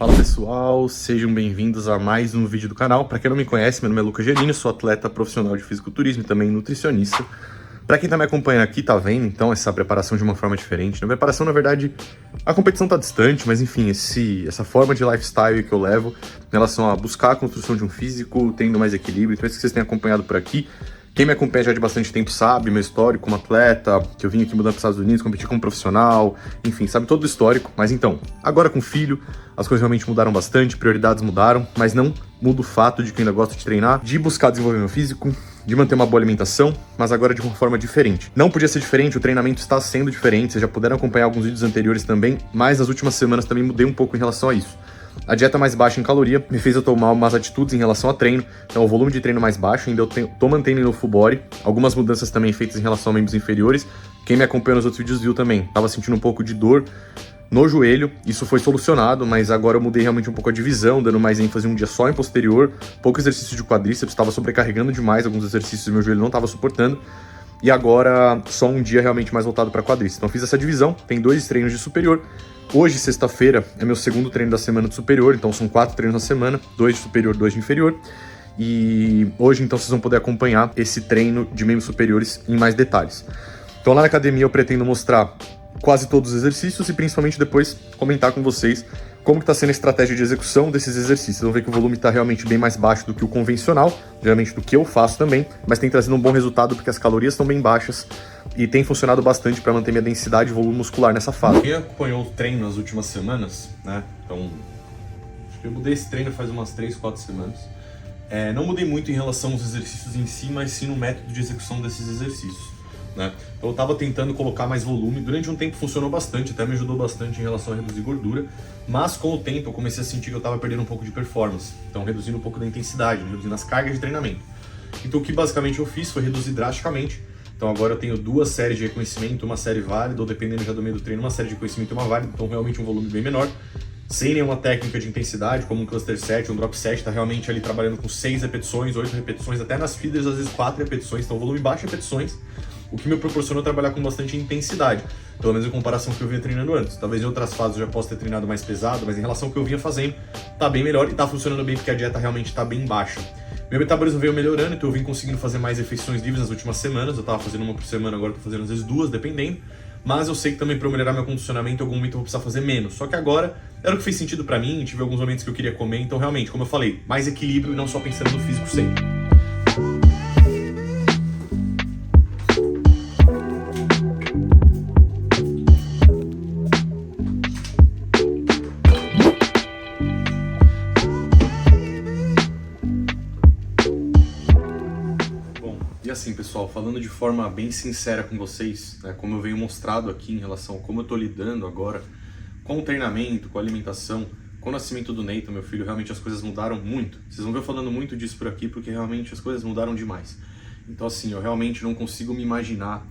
Fala pessoal, sejam bem-vindos a mais um vídeo do canal. Para quem não me conhece, meu nome é Lucas Gerini, sou atleta profissional de fisiculturismo e também nutricionista. Para quem tá me acompanhando aqui, tá vendo então essa preparação de uma forma diferente. Na preparação, na verdade, a competição tá distante, mas enfim, essa forma de lifestyle que eu levo em relação a buscar a construção de um físico, tendo mais equilíbrio. Então, isso que vocês têm acompanhado por aqui. Quem me acompanha já de bastante tempo sabe meu histórico como atleta, que eu vim aqui mudando para os Estados Unidos, competi como profissional, enfim, sabe todo o histórico. Mas então, agora com filho, as coisas realmente mudaram bastante, prioridades mudaram, mas não muda o fato de que eu ainda gosto de treinar, de buscar desenvolver meu físico, de manter uma boa alimentação, mas agora de uma forma diferente. Não podia ser diferente, o treinamento está sendo diferente, vocês já puderam acompanhar alguns vídeos anteriores também, mas nas últimas semanas também mudei um pouco em relação a isso. A dieta mais baixa em caloria me fez eu tomar umas atitudes em relação a treino, então o volume de treino mais baixo, ainda eu tô mantendo no full body, algumas mudanças também feitas em relação a membros inferiores. Quem me acompanha nos outros vídeos viu também, tava sentindo um pouco de dor no joelho, isso foi solucionado, mas agora eu mudei realmente um pouco a divisão, dando mais ênfase um dia só em posterior, pouco exercício de quadríceps, estava sobrecarregando demais alguns exercícios e meu joelho não estava suportando, e agora só um dia realmente mais voltado para quadríceps. Então eu fiz essa divisão, tem 2 treinos de superior. Hoje, sexta-feira, é meu segundo treino da semana de superior, então são 4 treinos na semana, 2 de superior, 2 de inferior. E hoje, então, vocês vão poder acompanhar esse treino de membros superiores em mais detalhes. Então lá na academia eu pretendo mostrar quase todos os exercícios e principalmente depois comentar com vocês como que está sendo a estratégia de execução desses exercícios. Vocês vão ver que o volume está realmente bem mais baixo do que o convencional, geralmente do que eu faço também, mas tem trazido um bom resultado porque as calorias estão bem baixas e tem funcionado bastante para manter minha densidade e volume muscular nessa fase. Quem acompanhou o treino nas últimas semanas, né? Então, acho que eu mudei esse treino faz umas 3, 4 semanas. Não mudei muito em relação aos exercícios em si, mas sim no método de execução desses exercícios, né? Então eu estava tentando colocar mais volume, durante um tempo funcionou bastante, até me ajudou bastante em relação a reduzir gordura, mas com o tempo eu comecei a sentir que eu estava perdendo um pouco de performance, então reduzindo um pouco da intensidade, reduzindo as cargas de treinamento. Então o que basicamente eu fiz foi reduzir drasticamente. Então agora eu tenho 2 séries de reconhecimento, uma série válida, ou dependendo já do meio do treino, uma série de reconhecimento e uma válida, então realmente um volume bem menor, sem nenhuma técnica de intensidade, como um cluster set, um drop set, tá realmente ali trabalhando com 6 repetições, 8 repetições, até nas feeders às vezes 4 repetições, então volume baixo de repetições, o que me proporcionou trabalhar com bastante intensidade, pelo menos em comparação com o que eu vinha treinando antes. Talvez em outras fases eu já possa ter treinado mais pesado, mas em relação ao que eu vinha fazendo, tá bem melhor e tá funcionando bem porque a dieta realmente tá bem baixa. Meu metabolismo veio melhorando, então eu vim conseguindo fazer mais refeições livres nas últimas semanas. Eu tava fazendo uma por semana, agora eu tô fazendo às vezes 2, dependendo. Mas eu sei que também para eu melhorar meu condicionamento, em algum momento eu vou precisar fazer menos. Só que agora era o que fez sentido pra mim, tive alguns momentos que eu queria comer, então realmente, como eu falei, mais equilíbrio e não só pensando no físico sempre. E assim, pessoal, falando de forma bem sincera com vocês, né, como eu venho mostrado aqui em relação a como eu tô lidando agora com o treinamento, com a alimentação, com o nascimento do Nathan, meu filho, realmente as coisas mudaram muito. Vocês vão ver eu falando muito disso por aqui, porque realmente as coisas mudaram demais. Então assim, eu realmente não consigo me imaginar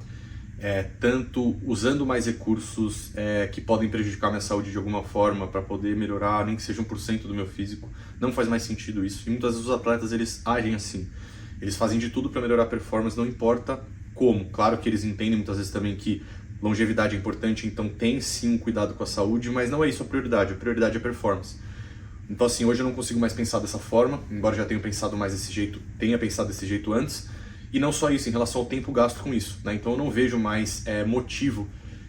tanto usando mais recursos que podem prejudicar minha saúde de alguma forma para poder melhorar, nem que seja 1% do meu físico. Não faz mais sentido isso. E muitas vezes os atletas, eles agem assim. Eles fazem de tudo para melhorar a performance, não importa como. Claro que eles entendem muitas vezes também que longevidade é importante, então tem sim um cuidado com a saúde, mas não é isso a prioridade é a performance. Então assim, hoje eu não consigo mais pensar dessa forma, embora já tenha pensado mais desse jeito, tenha pensado desse jeito antes, e não só isso, em relação ao tempo gasto com isso, né? Então eu não vejo mais motivo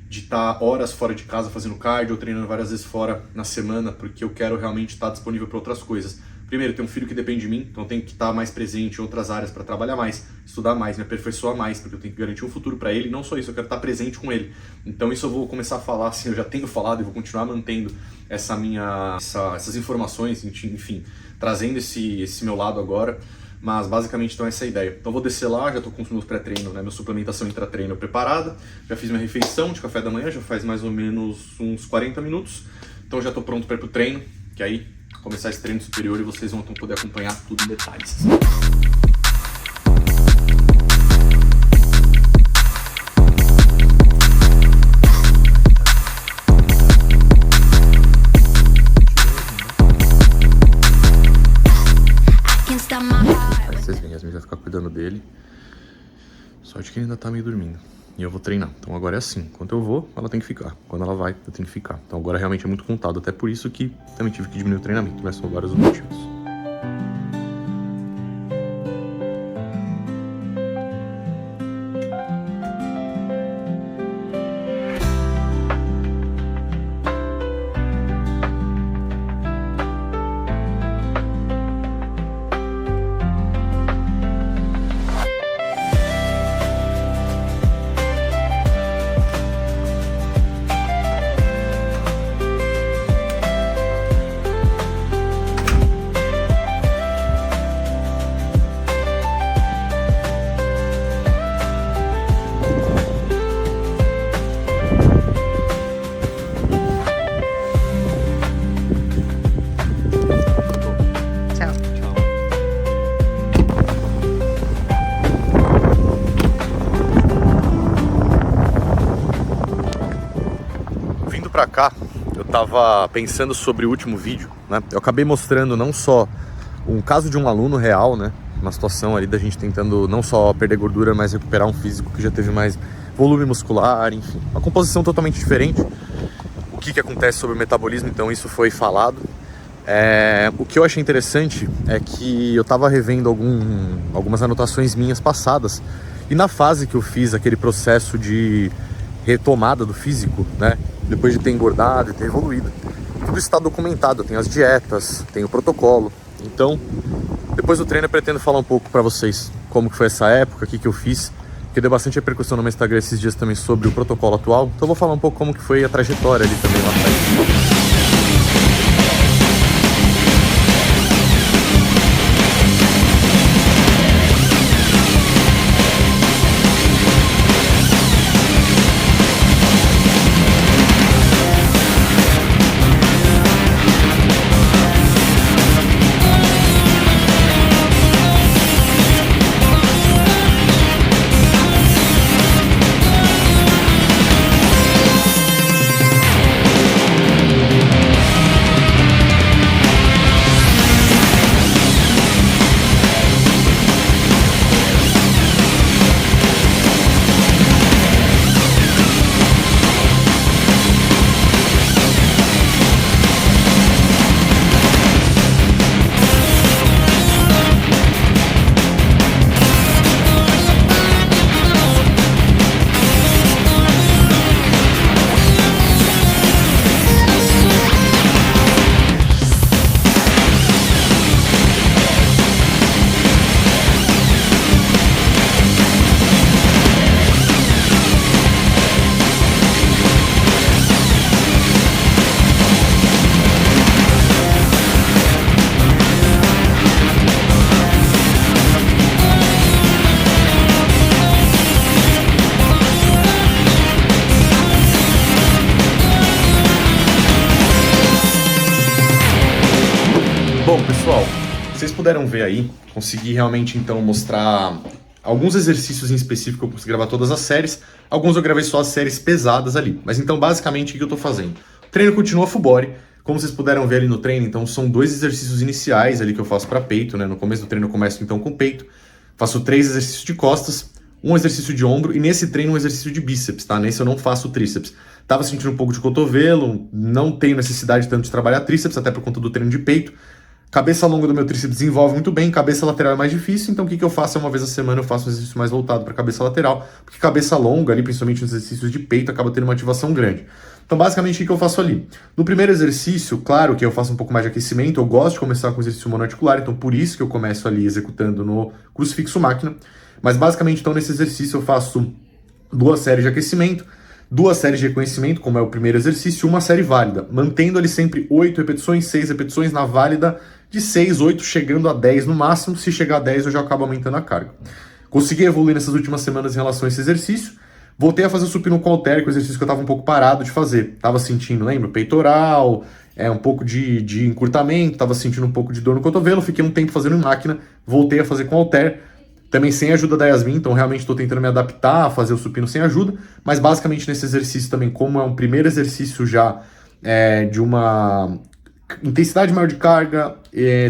de estar horas fora de casa fazendo cardio, ou treinando várias vezes fora na semana, porque eu quero realmente estar disponível para outras coisas. Primeiro, eu tenho um filho que depende de mim, então eu tenho que estar mais presente em outras áreas para trabalhar mais, estudar mais, me aperfeiçoar mais, porque eu tenho que garantir um futuro para ele, e não só isso, eu quero estar presente com ele. Então isso eu vou começar a falar, assim, eu já tenho falado e vou continuar mantendo essas informações, enfim, trazendo esse meu lado agora, mas basicamente então essa é a ideia. Então eu vou descer lá, já estou com os meus pré-treinos, né, minha suplementação intra-treino preparada, já fiz minha refeição de café da manhã, já faz mais ou menos uns 40 minutos, então já estou pronto para ir pro treino, que aí começar esse treino superior e vocês vão poder acompanhar tudo em detalhes. Aí vocês veem, Yasmin vai ficar cuidando dele. Sorte que ele ainda tá meio dormindo. e eu vou treinar. Então agora é assim, enquanto eu vou, ela tem que ficar. Quando ela vai, eu tenho que ficar. Então agora realmente é muito contado, até por isso que também tive que diminuir o treinamento, mas são vários motivos. Pra cá, eu tava pensando sobre o último vídeo, né? Eu acabei mostrando não só um caso de um aluno real, né? Uma situação ali da gente tentando não só perder gordura, mas recuperar um físico que já teve mais volume muscular, enfim. Uma composição totalmente diferente. O que acontece sobre o metabolismo, então isso foi falado. O que eu achei interessante é que eu tava revendo algumas anotações minhas passadas. E na fase que eu fiz aquele processo de retomada do físico, né? Depois de ter engordado e ter evoluído, tudo está documentado, tem as dietas, tem o protocolo. Então, depois do treino eu pretendo falar um pouco para vocês como que foi essa época, o que eu fiz, porque deu bastante repercussão no meu Instagram esses dias também sobre o protocolo atual. Então eu vou falar um pouco como que foi a trajetória ali também lá atrás. Bom, pessoal, vocês puderam ver aí, consegui realmente então mostrar alguns exercícios em específico, eu consegui gravar todas as séries, alguns eu gravei só as séries pesadas ali, mas então basicamente o que eu tô fazendo? O treino continua full body, como vocês puderam ver ali no treino, então são 2 exercícios iniciais ali que eu faço para peito, né? No começo do treino eu começo então com peito, faço 3 exercícios de costas, um exercício de ombro e nesse treino um exercício de bíceps, tá? Nesse eu não faço tríceps. Tava sentindo um pouco de cotovelo, não tenho necessidade tanto de trabalhar tríceps, até por conta do treino de peito. Cabeça longa do meu tríceps desenvolve muito bem, cabeça lateral é mais difícil, então o que eu faço é uma vez a semana eu faço um exercício mais voltado para cabeça lateral, porque cabeça longa ali, principalmente nos exercícios de peito, acaba tendo uma ativação grande. Então basicamente o que eu faço ali? No primeiro exercício, claro que eu faço um pouco mais de aquecimento, eu gosto de começar com exercício monoarticular, então por isso que eu começo ali executando no crucifixo máquina, mas basicamente então nesse exercício eu faço 2 séries de aquecimento, 2 séries de reconhecimento, como é o primeiro exercício, e uma série válida, mantendo ali sempre 8 repetições, 6 repetições na válida, de 6, 8, chegando a 10 no máximo. Se chegar a 10, eu já acabo aumentando a carga. Consegui evoluir nessas últimas semanas em relação a esse exercício. Voltei a fazer o supino com halter, que é o exercício que eu estava um pouco parado de fazer. Tava sentindo, lembra? Peitoral, um pouco de encurtamento, tava sentindo um pouco de dor no cotovelo. Fiquei um tempo fazendo em máquina, voltei a fazer com halter. Também sem a ajuda da Yasmin, então realmente estou tentando me adaptar a fazer o supino sem ajuda. Mas basicamente nesse exercício também, como é um primeiro exercício já de uma intensidade maior de carga,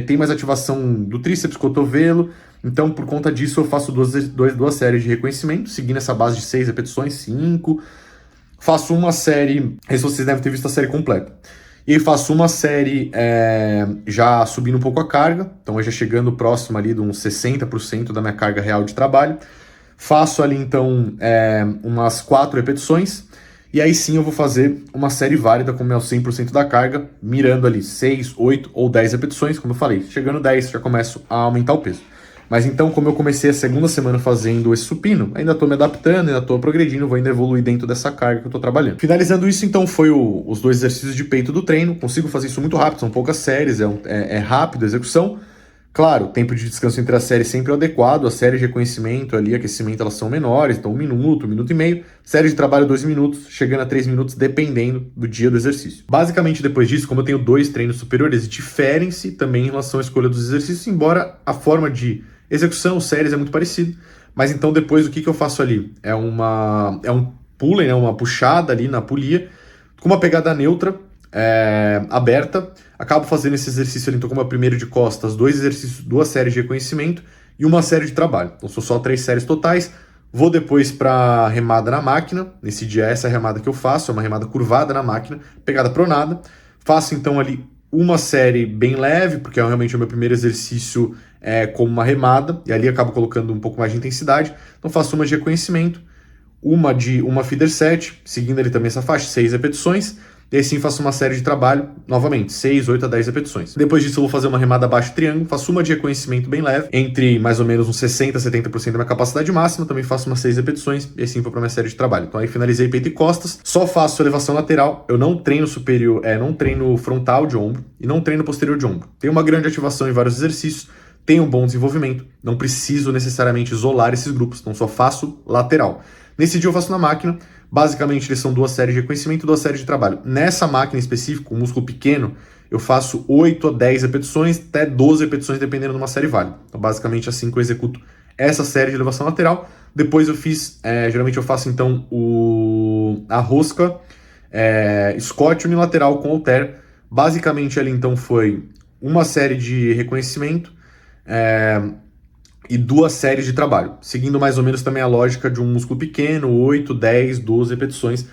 tem mais ativação do tríceps, cotovelo. Então, por conta disso, eu faço duas séries de reconhecimento, seguindo essa base de 6 repetições, 5. Faço uma série, esse vocês devem ter visto a série completa. E aí faço uma série já subindo um pouco a carga, então já chegando próximo ali de uns 60% da minha carga real de trabalho. Faço ali então umas 4 repetições, e aí sim eu vou fazer uma série válida com o meu 100% da carga, mirando ali 6, 8 ou 10 repetições, como eu falei. Chegando 10 já começo a aumentar o peso. Mas então, como eu comecei a segunda semana fazendo esse supino, ainda tô me adaptando, ainda tô progredindo, vou ainda evoluir dentro dessa carga que eu tô trabalhando. Finalizando isso, então, foi os 2 exercícios de peito do treino. Consigo fazer isso muito rápido, são poucas séries, é rápido a execução. Claro, o tempo de descanso entre as séries sempre é adequado, as séries de reconhecimento ali, aquecimento, elas são menores, então 1 minuto, 1 minuto e meio. Série de trabalho 2 minutos, chegando a 3 minutos, dependendo do dia do exercício. Basicamente, depois disso, como eu tenho 2 treinos superiores, diferem-se também em relação à escolha dos exercícios, embora a forma de execução, séries é muito parecido. Mas então depois o que eu faço ali? É um pulley, né, uma puxada ali na polia, com uma pegada neutra, aberta. Acabo fazendo esse exercício ali, então como é o primeiro de costas, 2 exercícios, 2 séries de reconhecimento e uma série de trabalho. Então são só 3 séries totais. Vou depois para remada na máquina. Nesse dia essa é a remada que eu faço, é uma remada curvada na máquina, pegada pronada. Faço então ali uma série bem leve, porque é realmente o meu primeiro exercício como uma remada, e ali acabo colocando um pouco mais de intensidade. Então faço uma de reconhecimento, uma de uma feeder set, seguindo ali também essa faixa, 6 repetições, e aí sim faço uma série de trabalho, novamente, 6, 8 a 10 repetições. Depois disso eu vou fazer uma remada abaixo triângulo, faço uma de reconhecimento bem leve, entre mais ou menos uns 60% a 70% da minha capacidade máxima, também faço umas 6 repetições, e assim vou para minha série de trabalho. Então aí finalizei peito e costas, só faço elevação lateral, eu não treino superior, não treino frontal de ombro, e não treino posterior de ombro. Tem uma grande ativação em vários exercícios, tem um bom desenvolvimento, não preciso necessariamente isolar esses grupos, então só faço lateral. Nesse dia eu faço na máquina, basicamente eles são 2 séries de reconhecimento e 2 séries de trabalho. Nessa máquina em específico, o músculo pequeno, eu faço 8 a 10 repetições, até 12 repetições, dependendo de uma série válida. Então basicamente assim que eu executo essa série de elevação lateral. Depois eu fiz, geralmente eu faço então a rosca Scott unilateral com halter. Basicamente ali então foi uma série de reconhecimento, e 2 séries de trabalho, seguindo mais ou menos também a lógica de um músculo pequeno, 8, 10, 12 repetições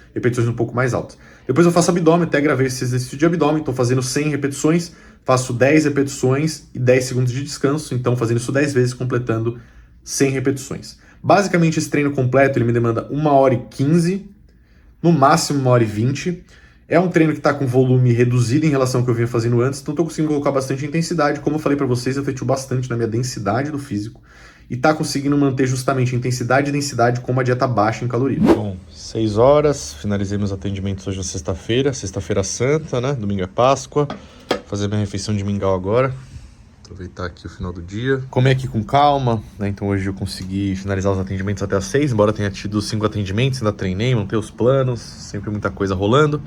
um pouco mais altas. Depois eu faço abdômen, até gravei esse exercício de abdômen, estou fazendo 100 repetições, faço 10 repetições e 10 segundos de descanso, então fazendo isso 10 vezes, completando 100 repetições. Basicamente esse treino completo ele me demanda 1h15, no máximo 1h20, é um treino que está com volume reduzido em relação ao que eu vinha fazendo antes, então estou conseguindo colocar bastante intensidade. Como eu falei para vocês, eu efetuo bastante na minha densidade do físico e está conseguindo manter justamente a intensidade e densidade com uma dieta baixa em calorias. Bom, 6 horas, finalizei meus atendimentos hoje na sexta-feira santa, né? Domingo é Páscoa. Vou fazer minha refeição de mingau agora. Aproveitar aqui o final do dia. Comer aqui com calma, né? Então hoje eu consegui finalizar os atendimentos até às 6, embora tenha tido 5 atendimentos, ainda treinei, montei os planos, sempre muita coisa rolando.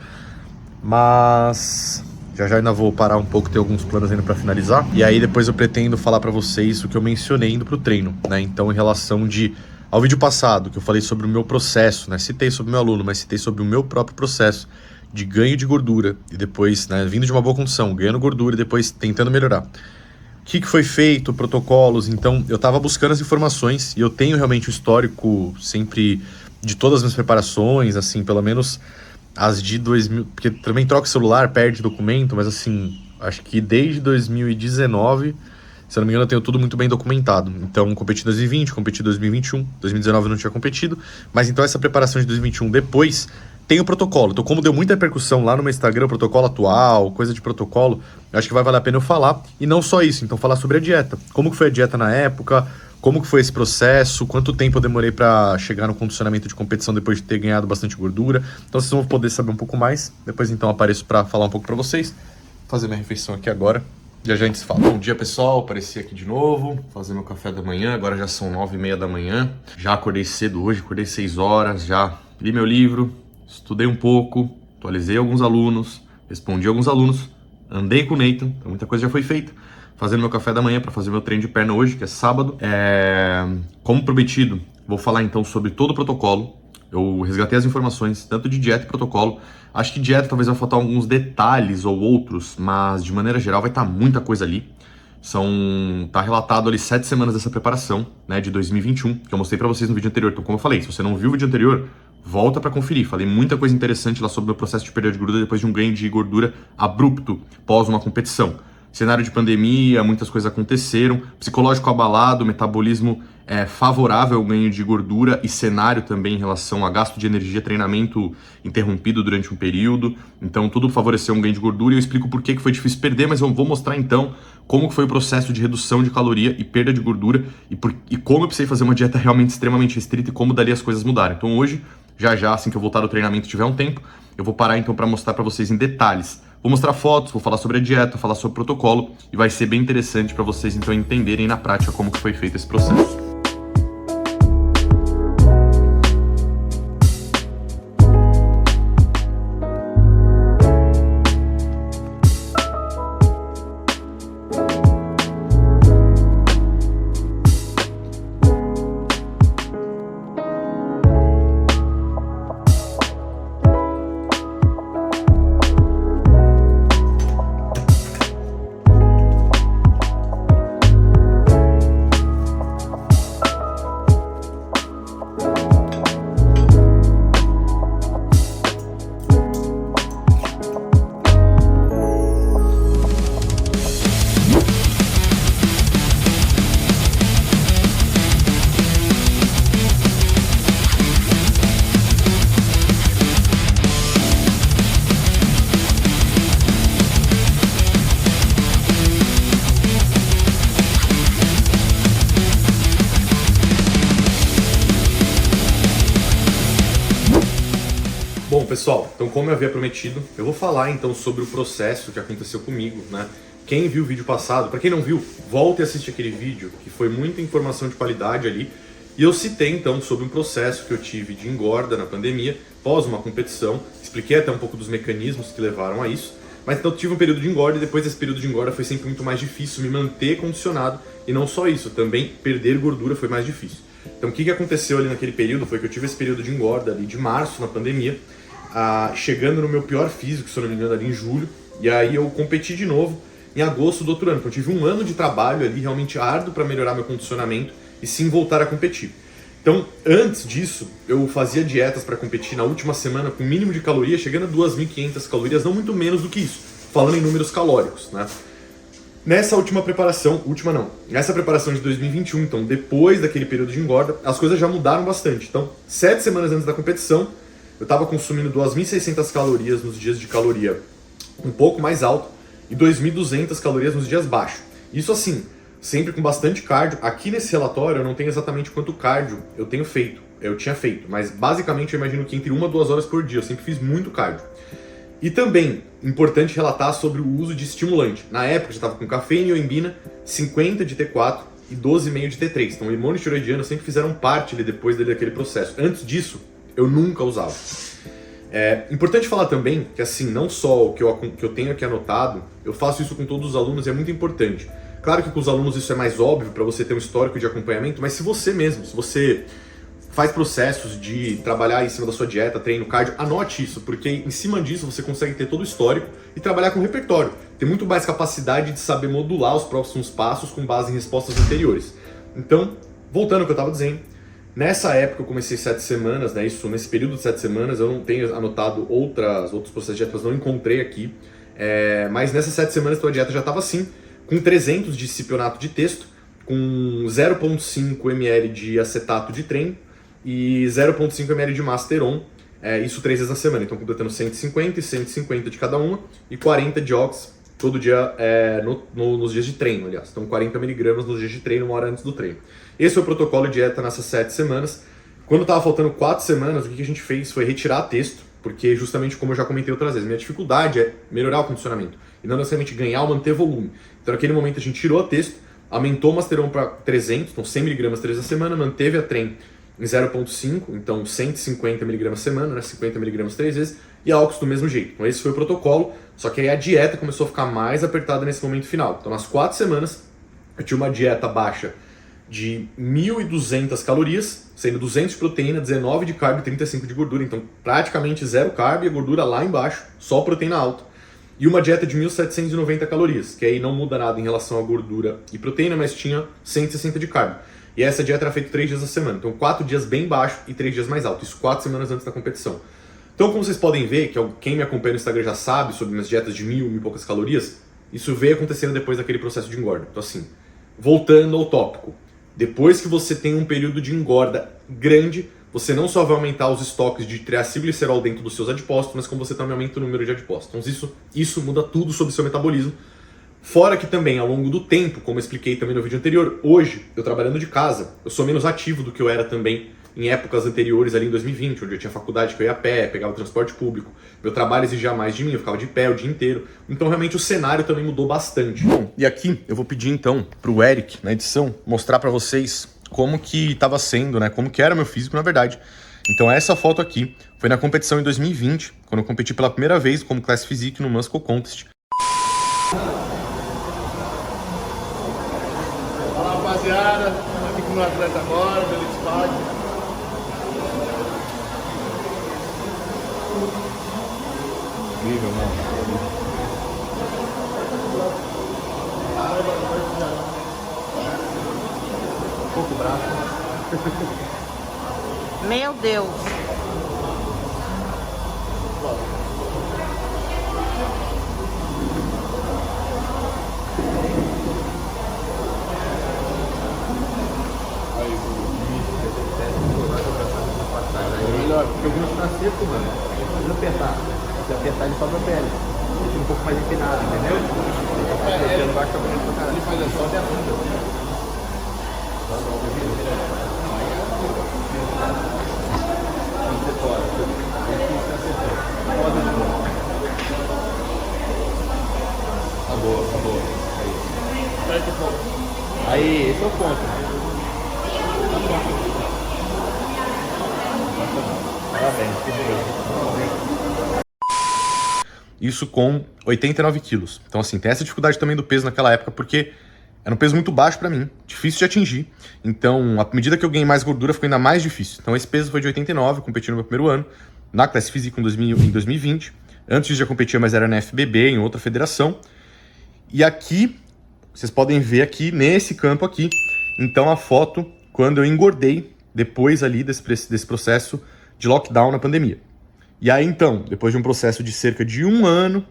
Mas já ainda vou parar um pouco, ter alguns planos ainda para finalizar. E aí depois eu pretendo falar para vocês o que eu mencionei indo pro treino, né? Então em relação ao vídeo passado, que eu falei sobre o meu processo, né? Citei sobre o meu aluno, mas citei sobre o meu próprio processo de ganho de gordura. E depois, né, vindo de uma boa condição, ganhando gordura e depois tentando melhorar. O que foi feito, protocolos. Então eu tava buscando as informações e eu tenho realmente o histórico sempre de todas as minhas preparações, assim, pelo menos as de 2000, porque também troca o celular, perde documento, mas assim, acho que desde 2019, se eu não me engano, eu tenho tudo muito bem documentado. Então, competi em 2020, competi em 2021, 2019 eu não tinha competido, mas então essa preparação de 2021 depois tem o protocolo. Então, como deu muita repercussão lá no meu Instagram, o protocolo atual, coisa de protocolo, eu acho que vai valer a pena eu falar. E não só isso, então falar sobre a dieta. Como que foi a dieta na época, como que foi esse processo, quanto tempo eu demorei para chegar no condicionamento de competição depois de ter ganhado bastante gordura. Então vocês vão poder saber um pouco mais. Depois então apareço para falar um pouco para vocês. Vou fazer minha refeição aqui agora. Já a gente se fala. Bom dia, pessoal. Apareci aqui de novo. Fazer meu café da manhã. Agora já são 9h30 da manhã. Já acordei cedo hoje, acordei 6 horas. Já li meu livro, estudei um pouco, atualizei alguns alunos, respondi alguns alunos, andei com o Nathan, então muita coisa já foi feita. Fazendo meu café da manhã para fazer meu treino de perna hoje, que é sábado. Como prometido, vou falar então sobre todo o protocolo, Eu resgatei as informações, tanto de dieta e protocolo. Acho que dieta talvez vai faltar alguns detalhes ou outros, mas de maneira geral vai estar muita coisa ali. Tá relatado ali 7 semanas dessa preparação, né, de 2021, que eu mostrei pra vocês no vídeo anterior. Então, como eu falei, se você não viu o vídeo anterior, volta pra conferir. Falei muita coisa interessante lá sobre o meu processo de perda de gordura depois de um ganho de gordura abrupto pós uma competição. Cenário de pandemia, muitas coisas aconteceram, psicológico abalado, metabolismo favorável ao ganho de gordura e cenário também em relação a gasto de energia, treinamento interrompido durante um período. Então tudo favoreceu um ganho de gordura e eu explico por que foi difícil perder, mas eu vou mostrar então como foi o processo de redução de caloria e perda de gordura e como eu precisei fazer uma dieta realmente extremamente restrita e como dali as coisas mudaram. Então hoje, já assim que eu voltar do treinamento e tiver um tempo, eu vou parar então para mostrar para vocês em detalhes. Vou mostrar fotos, vou falar sobre a dieta, falar sobre o protocolo e vai ser bem interessante para vocês então entenderem na prática como que foi feito esse processo. Bom, pessoal, então como eu havia prometido, eu vou falar então sobre o processo que aconteceu comigo, né? Quem viu o vídeo passado, para quem não viu, volte e assiste aquele vídeo, que foi muita informação de qualidade ali. E eu citei então sobre um processo que eu tive de engorda na pandemia, pós uma competição, expliquei até um pouco dos mecanismos que levaram a isso. Mas então eu tive um período de engorda e depois desse período de engorda foi sempre muito mais difícil me manter condicionado. E não só isso, também perder gordura foi mais difícil. Então o que aconteceu ali naquele período foi que eu tive esse período de engorda ali de março na pandemia, chegando no meu pior físico, se eu não me engano, ali em julho, e aí eu competi de novo em agosto do outro ano. Então eu tive um ano de trabalho ali realmente árduo para melhorar meu condicionamento e sim voltar a competir. Então, antes disso, eu fazia dietas para competir na última semana com mínimo de calorias, chegando a 2.500 calorias, não muito menos do que isso, falando em números calóricos, né? Nessa nessa preparação de 2021, então depois daquele período de engorda, as coisas já mudaram bastante. Então, 7 semanas antes da competição, eu estava consumindo 2.600 calorias nos dias de caloria um pouco mais alto e 2.200 calorias nos dias baixos. Isso assim, sempre com bastante cardio. Aqui nesse relatório eu não tenho exatamente quanto cardio eu tinha feito, mas basicamente eu imagino que entre 1 a 2 horas por dia, eu sempre fiz muito cardio. E também, importante relatar sobre o uso de estimulante. Na época eu já estava com cafeína e ioimbina, 50 de T4 e 12,5 de T3. Então hormônio esteroidiano sempre fizeram parte depois daquele processo. Antes disso, eu nunca usava. É importante falar também que assim, não só o que eu tenho aqui anotado, eu faço isso com todos os alunos e é muito importante. Claro que com os alunos isso é mais óbvio para você ter um histórico de acompanhamento, mas se você faz processos de trabalhar em cima da sua dieta, treino, cardio, anote isso, porque em cima disso você consegue ter todo o histórico e trabalhar com repertório. Ter muito mais capacidade de saber modular os próximos passos com base em respostas anteriores. Então, voltando ao que eu estava dizendo, nessa época eu comecei 7 semanas, né? Nesse período de 7 semanas eu não tenho anotado outros processos de dietas, não encontrei aqui. Mas nessas 7 semanas a tua dieta já estava assim, com 300 de cipionato de testo, com 0,5 ml de acetato de treino e 0,5 ml de Masteron, isso 3 vezes na semana. Então completando 150 e 150 de cada uma e 40 de ox todo dia nos dias de treino, aliás. Então 40 miligramas nos dias de treino, 1 hora antes do treino. Esse foi o protocolo de dieta nessas 7 semanas. Quando estava faltando 4 semanas, o que a gente fez foi retirar texto, porque justamente como eu já comentei outras vezes, minha dificuldade é melhorar o condicionamento e não necessariamente ganhar ou manter volume. Então naquele momento a gente tirou a texto, aumentou o Masteron para 300, então 100 miligramas 3 vezes na semana, manteve a treino em 0,5, então 150 miligramas semana, né, 50 miligramas 3 vezes, e a Ox do mesmo jeito. Então esse foi o protocolo, só que aí a dieta começou a ficar mais apertada nesse momento final. Então nas 4 semanas eu tinha uma dieta baixa de 1.200 calorias, sendo 200 de proteína, 19 de carbo e 35 de gordura. Então, praticamente zero carbo e a gordura lá embaixo, só proteína alta. E uma dieta de 1.790 calorias, que aí não muda nada em relação à gordura e proteína, mas tinha 160 de carbo. E essa dieta era feita 3 dias na semana. Então, 4 dias bem baixo e 3 dias mais alto. Isso 4 semanas antes da competição. Então, como vocês podem ver, que quem me acompanha no Instagram já sabe sobre minhas dietas de 1.000 e poucas calorias, isso veio acontecendo depois daquele processo de engorda. Então, assim, voltando ao tópico. Depois que você tem um período de engorda grande, você não só vai aumentar os estoques de triacilglicerol dentro dos seus adipócitos, mas como você também aumenta o número de adipócitos. Então isso muda tudo sobre o seu metabolismo. Fora que também, ao longo do tempo, como eu expliquei também no vídeo anterior, hoje, eu trabalhando de casa, eu sou menos ativo do que eu era também em épocas anteriores, ali em 2020, onde eu tinha faculdade que eu ia a pé, pegava o transporte público. Meu trabalho exigia mais de mim, eu ficava de pé o dia inteiro. Então, realmente, o cenário também mudou bastante. Bom, e aqui eu vou pedir, então, pro Eric, na edição, mostrar pra vocês como que estava sendo, né? Como que era meu físico, na verdade. Então, essa foto aqui foi na competição em 2020, quando eu competi pela primeira vez como Class Physique no Muscle Contest. Fala, rapaziada, estamos aqui com o meu atleta agora, do Elite Spark. Incrível, mano. Um pouco braço. Meu Deus. Melhor, porque o glúteo tá seco, mano. Não precisa apertar. Se apertar, ele sobe a pele. Deixa um pouco mais empinado, entendeu? Ele baixa a bonita pra caralho. Ele faz sobe a bunda. Acabou. Aí, esse é o ponto. Parabéns, que beleza. Isso com 89 quilos. Então, assim, tem essa dificuldade também do peso naquela época, porque era um peso muito baixo pra mim, difícil de atingir. Então, à medida que eu ganhei mais gordura, ficou ainda mais difícil. Então, esse peso foi de 89, competi no meu primeiro ano, na Class Physique em 2020. Antes disso, já competia, mas era na FBB, em outra federação. E aqui, vocês podem ver aqui, nesse campo aqui, então a foto quando eu engordei, depois ali desse processo de lockdown na pandemia. E aí, então, depois de um processo de cerca de 1 ano,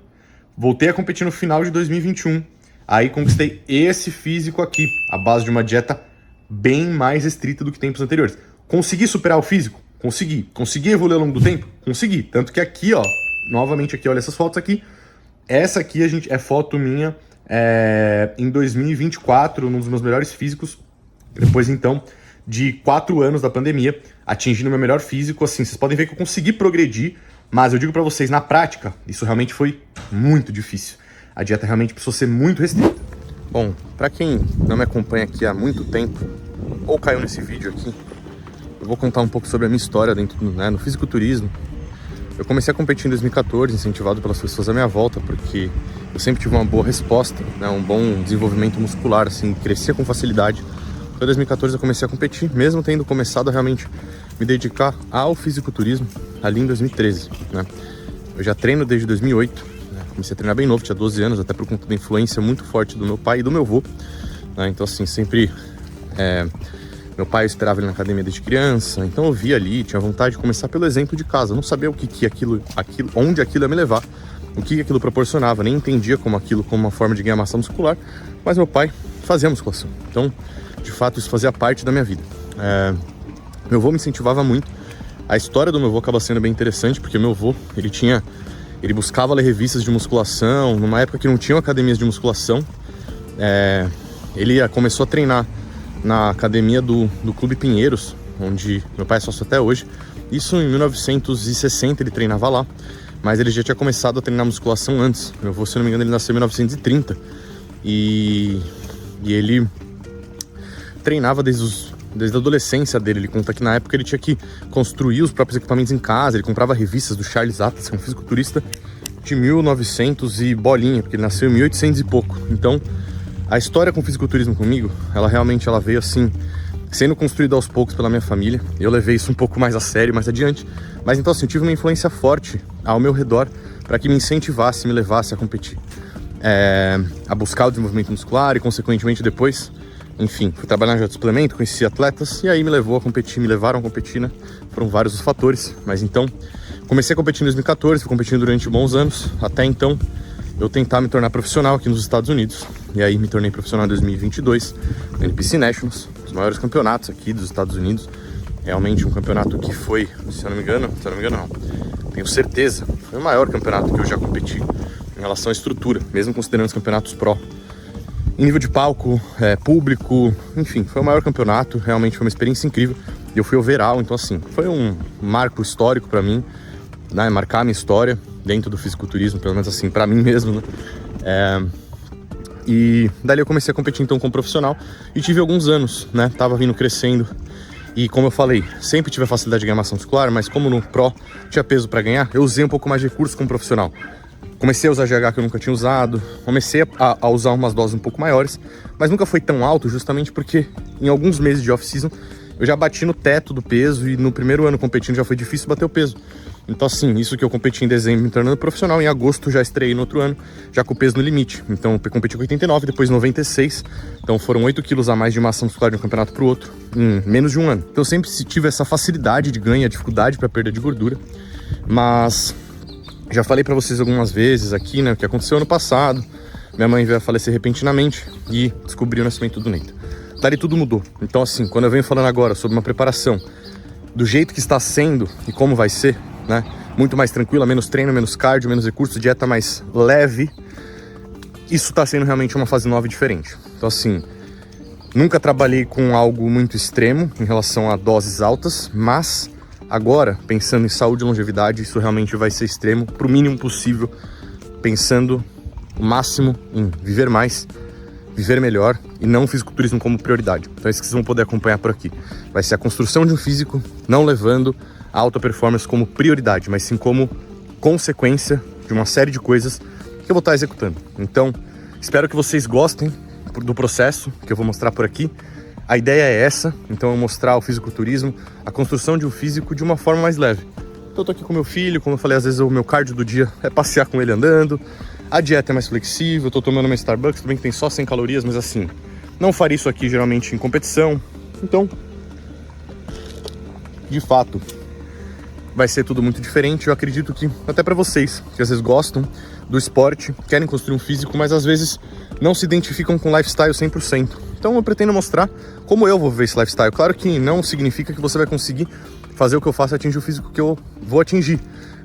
voltei a competir no final de 2021. Aí conquistei esse físico aqui, à base de uma dieta bem mais restrita do que tempos anteriores. Consegui superar o físico? Consegui. Consegui evoluir ao longo do tempo? Consegui. Tanto que aqui, ó, novamente aqui, olha essas fotos aqui. Essa aqui, é foto minha em 2024, num dos meus melhores físicos. Depois, então, de 4 anos da pandemia, atingindo o meu melhor físico. Assim, vocês podem ver que eu consegui progredir, mas eu digo pra vocês, na prática, isso realmente foi muito difícil. A dieta realmente precisou ser muito restrita. Bom, pra quem não me acompanha aqui há muito tempo, ou caiu nesse vídeo aqui, eu vou contar um pouco sobre a minha história dentro no fisiculturismo. Eu comecei a competir em 2014, incentivado pelas pessoas à minha volta, porque eu sempre tive uma boa resposta, né, um bom desenvolvimento muscular, assim, crescia com facilidade. Então, em 2014 eu comecei a competir, mesmo tendo começado a realmente me dedicar ao fisiculturismo ali em 2013, né? Eu já treino desde 2008, né? Comecei a treinar bem novo, tinha 12 anos, até por conta da influência muito forte do meu pai e do meu avô, né? Então, assim, sempre... Meu pai esperava ele na academia desde criança, então eu via ali, tinha vontade de começar pelo exemplo de casa. Eu não sabia o que aquilo, onde aquilo ia me levar, o que aquilo proporcionava, nem entendia como aquilo como uma forma de ganhar massa muscular, mas meu pai fazia musculação. Então, de fato, isso fazia parte da minha vida. Meu avô me incentivava muito. A história do meu avô acaba sendo bem interessante, porque meu avô, ele buscava ler revistas de musculação, numa época que não tinham academias de musculação. Ele começou a treinar na academia do Clube Pinheiros, onde meu pai é sócio até hoje. Isso em 1960 ele treinava lá, mas ele já tinha começado a treinar musculação antes. Meu avô, se não me engano, ele nasceu em 1930 e ele treinava desde a adolescência dele. Ele conta que na época ele tinha que construir os próprios equipamentos em casa, ele comprava revistas do Charles Atlas, que é um fisiculturista de 1900 e bolinha, porque ele nasceu em 1800 e pouco. Então, A história com o fisiculturismo comigo, ela realmente veio assim, sendo construída aos poucos pela minha família. Eu levei isso um pouco mais a sério, mais adiante. Mas então assim, eu tive uma influência forte ao meu redor para que me incentivasse, me levasse a competir. A buscar o desenvolvimento muscular e consequentemente depois, enfim, fui trabalhar na de suplemento, conheci atletas e aí me levou a competir, me levaram a competir, né? Foram vários os fatores, mas então comecei a competir em 2014, fui competindo durante bons anos, até então eu tentar me tornar profissional aqui nos Estados Unidos. E aí me tornei profissional em 2022 no NPC Nationals, os maiores campeonatos aqui dos Estados Unidos. Realmente um campeonato que foi, se eu não me engano não, tenho certeza, foi o maior campeonato que eu já competi em relação à estrutura, mesmo considerando os campeonatos pro. Em nível de palco, público, enfim, foi o maior campeonato, realmente foi uma experiência incrível. E eu fui overall, então assim, foi um marco histórico pra mim, né, marcar a minha história dentro do fisiculturismo, pelo menos assim, pra mim mesmo, né? E dali eu comecei a competir então como profissional e tive alguns anos, né, tava vindo crescendo. E como eu falei, sempre tive a facilidade de ganhar massa muscular, mas como no Pro tinha peso pra ganhar, eu usei um pouco mais de recursos como profissional. Comecei a usar GH que eu nunca tinha usado, comecei a usar umas doses um pouco maiores, mas nunca foi tão alto justamente porque em alguns meses de off-season eu já bati no teto do peso e no primeiro ano competindo já foi difícil bater o peso. Então assim, isso que eu competi em dezembro me tornando profissional, em agosto já estreiei no outro ano, já com o peso no limite. Então eu competi com 89, depois 96, então foram 8 quilos a mais de massa muscular de um campeonato pro outro, em menos de um ano. Então eu sempre tive essa facilidade de ganho, a dificuldade para perda de gordura, mas já falei pra vocês algumas vezes aqui, né, o que aconteceu ano passado. Minha mãe veio a falecer repentinamente e descobri o nascimento do Neito. Dali tudo mudou. Então assim, quando eu venho falando agora sobre uma preparação do jeito que está sendo e como vai ser, né, muito mais tranquila, menos treino, menos cardio, menos recursos, dieta mais leve, isso tá sendo realmente uma fase nova e diferente. Então assim, nunca trabalhei com algo muito extremo em relação a doses altas, mas agora, pensando em saúde e longevidade, isso realmente vai ser extremo, pro mínimo possível, pensando o máximo em viver mais, viver melhor e não o fisiculturismo como prioridade. Então é isso que vocês vão poder acompanhar por aqui. Vai ser a construção de um físico, não levando a alta performance como prioridade, mas sim como consequência de uma série de coisas que eu vou estar executando. Então, espero que vocês gostem do processo que eu vou mostrar por aqui. A ideia é essa, então eu mostrar o fisiculturismo, a construção de um físico de uma forma mais leve. Então eu tô aqui com meu filho, como eu falei, às vezes o meu cardio do dia é passear com ele andando, a dieta é mais flexível, eu tô tomando uma Starbucks, também que tem só 100 calorias, mas assim, não faria isso aqui geralmente em competição. Então, de fato, vai ser tudo muito diferente. Eu acredito que até para vocês, que às vezes gostam do esporte, querem construir um físico, mas às vezes não se identificam com lifestyle 100%. Então eu pretendo mostrar como eu vou viver esse lifestyle. Claro que não significa que você vai conseguir fazer o que eu faço e atingir o físico que eu vou atingir,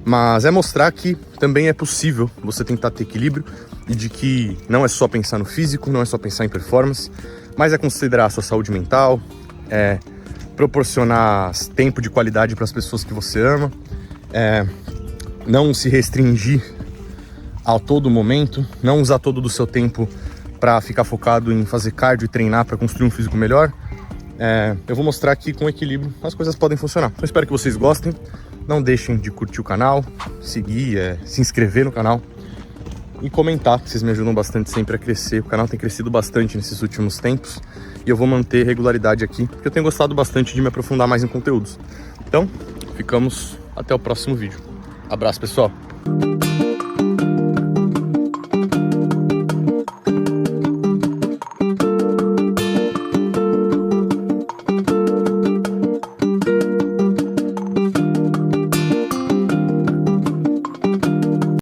mas é mostrar que também é possível você tentar ter equilíbrio e de que não é só pensar no físico, não é só pensar em performance, mas é considerar a sua saúde mental, proporcionar tempo de qualidade para as pessoas que você ama, não se restringir a todo momento, não usar todo do seu tempo para ficar focado em fazer cardio e treinar para construir um físico melhor. Eu vou mostrar aqui com equilíbrio as coisas podem funcionar. Então espero que vocês gostem, não deixem de curtir o canal, seguir, se inscrever no canal e comentar, que vocês me ajudam bastante sempre a crescer. O canal tem crescido bastante nesses últimos tempos e eu vou manter regularidade aqui, porque eu tenho gostado bastante de me aprofundar mais em conteúdos. Então, ficamos até o próximo vídeo. Abraço, pessoal!